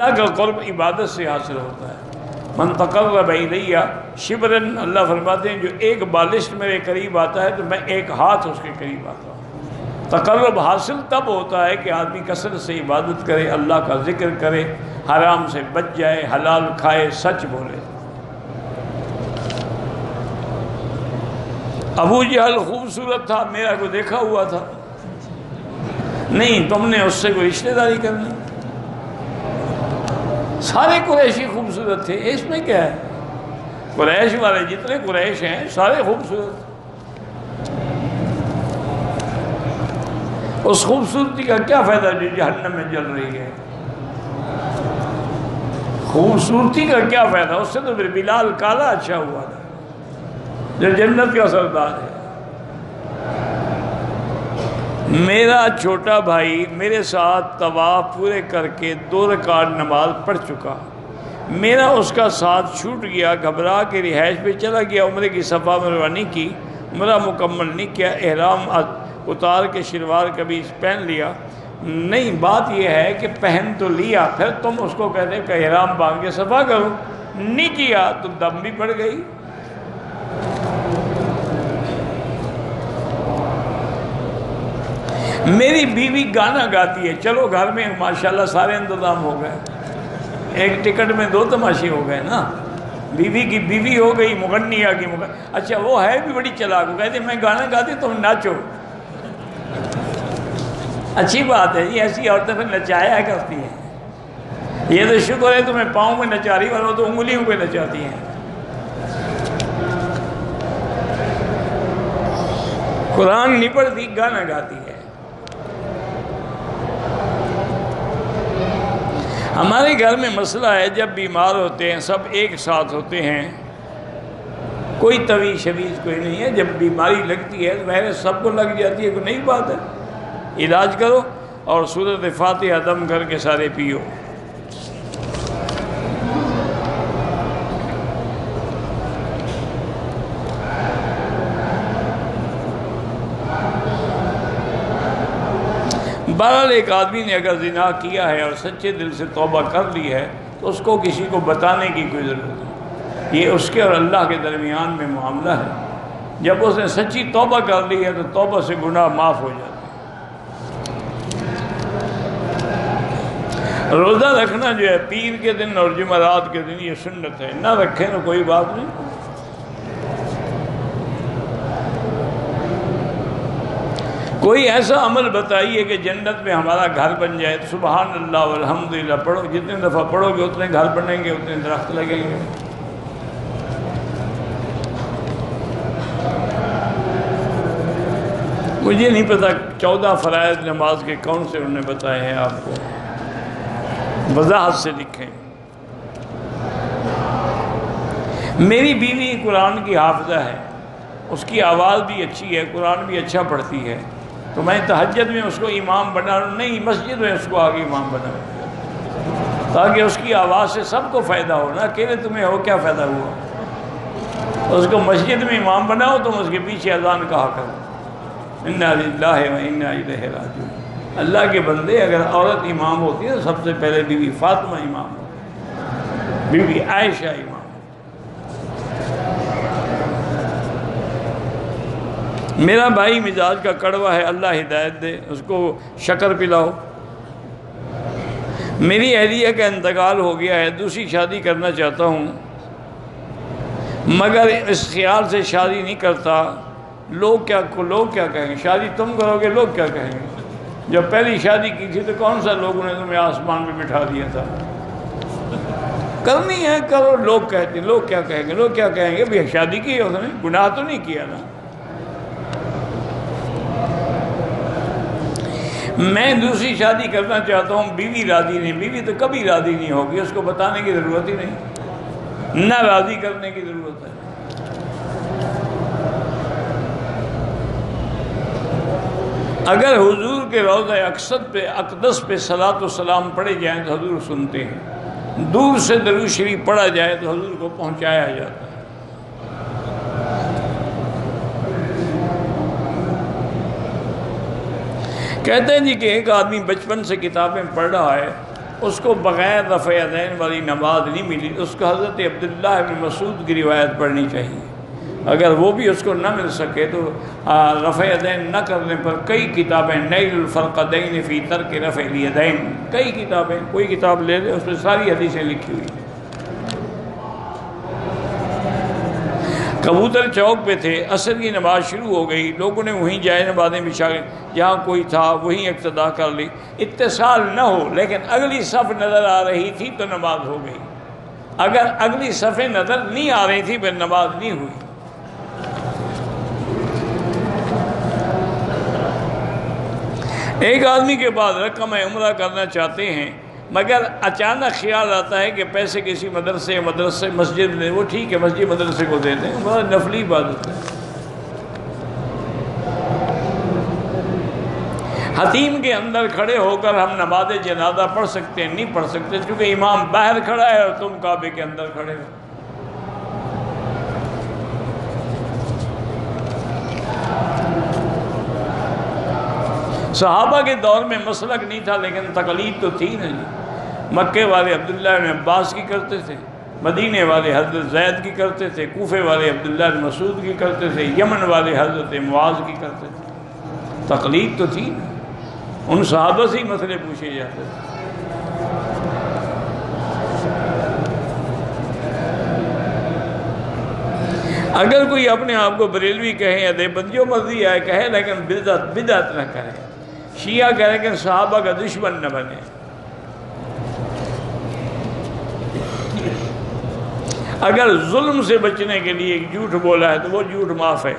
اللہ کا قرب عبادت سے حاصل ہوتا ہے۔ من تقرب الیہ شبرن، اللہ فرماتے ہیں جو ایک بالشت میرے قریب آتا ہے تو میں ایک ہاتھ اس کے قریب آتا ہوں۔ تقرب حاصل تب ہوتا ہے کہ آدمی کثرت سے عبادت کرے، اللہ کا ذکر کرے، حرام سے بچ جائے، حلال کھائے، سچ بولے۔ ابو جہل خوبصورت تھا، میرا کو دیکھا ہوا تھا، نہیں تم نے اس سے کوئی رشتہ داری کرنی۔ سارے قریشی خوبصورت تھے، اس میں کیا ہے؟ قریش والے جتنے قریش ہیں سارے خوبصورت۔ اس خوبصورتی کا کیا فائدہ جو جہنم میں جل رہی ہے؟ خوبصورتی کا کیا فائدہ؟ اس سے تو پھر بلال کالا اچھا ہوا تھا جو جنت کا سردار ہے۔ میرا چھوٹا بھائی میرے ساتھ طواف پورے کر کے 2 رکعت نماز پڑھ چکا، میرا اس کا ساتھ چھوٹ گیا، گھبرا کے رہائش پہ چلا گیا، عمرے کی صفا مروا نہیں کی، عمرہ مکمل نہیں کیا، احرام اتار کے شلوار کبھی پہن لیا نہیں۔ بات یہ ہے کہ پہن تو لیا، پھر تم اس کو کہتے کہ احرام باندھ کے صفا کرو، نہیں کیا تو دم بھی پڑ گئی۔ میری بیوی گانا گاتی ہے، چلو گھر میں ماشاءاللہ سارے انتظام ہو گئے، ایک ٹکٹ میں 2 تماشے ہو گئے نا، بیوی کی بیوی ہو گئی، مغنیہ کی اچھا وہ ہے بھی بڑی چلاک، وہ کہتے ہیں میں گانا گاتی تم ناچو۔ اچھی بات ہے جی، ایسی عورتیں پھر نچایا کرتی ہیں، یہ تو شکر ہے تمہیں پاؤں میں نچا رہی، ورنہ تو انگلیوں پہ نچاتی ہیں۔ قرآن نہیں پڑھتی، گانا گاتی ہے۔ ہمارے گھر میں مسئلہ ہے، جب بیمار ہوتے ہیں سب ایک ساتھ ہوتے ہیں، کوئی طویل شویز کوئی نہیں ہے، جب بیماری لگتی ہے وائرس سب کو لگ جاتی ہے، کوئی نئی بات ہے، علاج کرو اور سورۃ فاتحہ دم کر کے سارے پیو۔ بہرحال ایک آدمی نے اگر زنا کیا ہے اور سچے دل سے توبہ کر لی ہے تو اس کو کسی کو بتانے کی کوئی ضرورت نہیں، یہ اس کے اور اللہ کے درمیان میں معاملہ ہے۔ جب اس نے سچی توبہ کر لی ہے تو توبہ سے گناہ معاف ہو جاتے ہیں۔ روزہ رکھنا جو ہے پیر کے دن اور جمعرات کے دن یہ سنت ہے، نہ رکھیں تو کوئی بات نہیں۔ کوئی ایسا عمل بتائیے کہ جنت میں ہمارا گھر بن جائے، تو سبحان اللہ والحمدللہ پڑھو، جتنے دفعہ پڑھو گے اتنے گھر بنیں گے، اتنے درخت لگیں گے۔ مجھے نہیں پتا 14 فرائض نماز کے کون سے انہوں نے بتائے ہیں، آپ کو وضاحت سے لکھیں۔ میری بیوی قرآن کی حافظہ ہے، اس کی آواز بھی اچھی ہے، قرآن بھی اچھا پڑھتی ہے، تو میں تہجد میں اس کو امام بنا رہا ہوں، نہیں مسجد میں اس کو آگے امام بنا، تاکہ اس کی آواز سے سب کو فائدہ ہو، نہ اکیلے تمہیں ہو کیا فائدہ ہوا۔ اس کو مسجد میں امام بناؤ، تم اس کے پیچھے اذان کہا کرو، انا للہ و انا الیہ راجعون۔ اللہ کے بندے اگر عورت امام ہوتی ہے تو سب سے پہلے بی بی فاطمہ امام ہوتی، بی بی عائشہ امام۔ میرا بھائی مزاج کا کڑوا ہے، اللہ ہدایت دے، اس کو شکر پلاؤ۔ میری اہلیہ کا انتقال ہو گیا ہے، دوسری شادی کرنا چاہتا ہوں، مگر اس خیال سے شادی نہیں کرتا، لوگ کیا کہیں گے؟ شادی تم کرو گے، لوگ کیا کہیں گے؟ جب پہلی شادی کی تھی تو کون سا لوگوں نے تمہیں آسمان میں بٹھا دیا تھا؟ کرنی ہے کرو، لوگ کہتے ہیں، لوگ کیا کہیں گے؟ لوگ کیا کہیں گے؟ بھئی شادی کی ہے اس نے، گناہ تو نہیں کیا نا۔ میں دوسری شادی کرنا چاہتا ہوں، بیوی راضی نہیں، بیوی تو کبھی راضی نہیں ہوگی، اس کو بتانے کی ضرورت ہی نہیں، نہ راضی کرنے کی ضرورت ہے۔ اگر حضور کے روضہ اقدس پہ صلاۃ و سلام پڑھے جائیں تو حضور سنتے ہیں، دور سے درود شریف پڑھا جائے تو حضور کو پہنچایا جاتا ہے۔ کہتے ہیں جی کہ ایک آدمی بچپن سے کتابیں پڑھ رہا ہے، اس کو بغیر رفع یدین والی نماز نہیں ملی، اس کو حضرت عبداللہ بن مسعود کی روایت پڑھنی چاہیے۔ اگر وہ بھی اس کو نہ مل سکے تو رفع یدین نہ کرنے پر کئی کتابیں، نیل الفرقدین فی ترک رفع الیدین، کئی کتابیں، کوئی کتاب لے لے، اس میں ساری حدیثیں لکھی ہوئی ہیں۔ کبوتر چوک پہ تھے، عصر کی نماز شروع ہو گئی، لوگوں نے وہیں جائے نمازیں بچھا گئے، جہاں کوئی تھا وہیں اقتدا کر لی، اتصال نہ ہو لیکن اگلی صف نظر آ رہی تھی تو نماز ہو گئی، اگر اگلی صفیں نظر نہیں آ رہی تھی پھر نماز نہیں ہوئی۔ ایک آدمی کے بعد رقم عمرہ کرنا چاہتے ہیں مگر اچانک خیال آتا ہے کہ پیسے کسی مدرسے مسجد میں، وہ ٹھیک ہے مسجد مدرسے کو دے دیں، بہت نفلی عبادت ہے۔ حتیم کے اندر کھڑے ہو کر ہم نماز جنازہ پڑھ سکتے ہیں؟ نہیں پڑھ سکتے، کیونکہ امام باہر کھڑا ہے اور تم کعبے کے اندر کھڑے ہو۔ صحابہ کے دور میں مسلک نہیں تھا لیکن تقلید تو تھی نا جی۔ مکے والے عبداللہ بن عباس کی کرتے تھے، مدینے والے حضرت زید کی کرتے تھے، کوفے والے عبداللہ بن مسعود کی کرتے تھے، یمن والے حضرت معاذ کی کرتے تھے۔ تقلید تو تھی نا، ان صحابہ سے ہی مسئلے پوچھے جاتے تھے۔ اگر کوئی اپنے آپ کو بریلوی کہے یا دیوبند جو مرضی آئے کہے، لیکن بدعت نہ کرے، شیعہ کہہ رہے کہ صحابہ کا دشمن نہ بنے۔ اگر ظلم سے بچنے کے لیے ایک جھوٹ بولا ہے تو وہ جھوٹ معاف ہے۔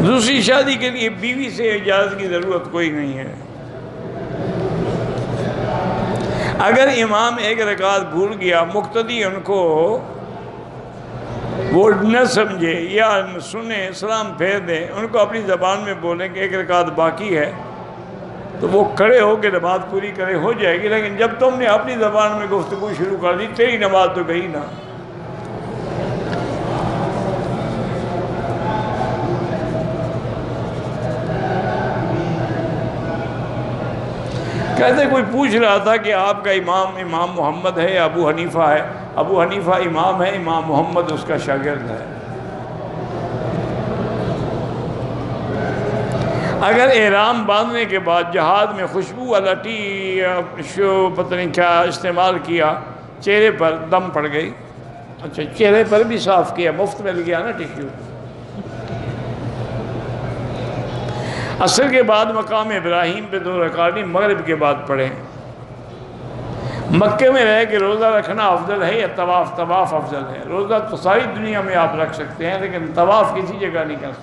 دوسری شادی کے لیے بیوی سے اجازت کی ضرورت کوئی نہیں ہے۔ اگر امام ایک رکعت بھول گیا، مقتدی ان کو وہ نہ سمجھے یا سنیں، سلام پھیر دیں، ان کو اپنی زبان میں بولیں کہ ایک رکعت باقی ہے، تو وہ کھڑے ہو کے نماز پوری کرے، ہو جائے گی۔ لیکن جب تم نے اپنی زبان میں گفتگو شروع کر دی، تیری نماز تو گئی نا۔ کہتے کوئی پوچھ رہا تھا کہ آپ کا امام محمد ہے یا ابو حنیفہ ہے؟ ابو حنیفہ امام ہے، امام محمد اس کا شاگرد ہے۔ اگر احرام باندھنے کے بعد جہاد میں خوشبو والا پتہ نہیں کیا استعمال کیا، چہرے پر دم پڑ گئی، اچھا چہرے پر بھی صاف کیا، مفت مل گیا نا ٹشو۔ عصر کے بعد مقام ابراہیم پہ 2 رکعت مغرب کے بعد پڑھیں۔ مکے میں رہ کے روزہ رکھنا افضل ہے یا طواف افضل ہے؟ روزہ تو ساری دنیا میں آپ رکھ سکتے ہیں لیکن طواف کسی جگہ نہیں کر سکتے۔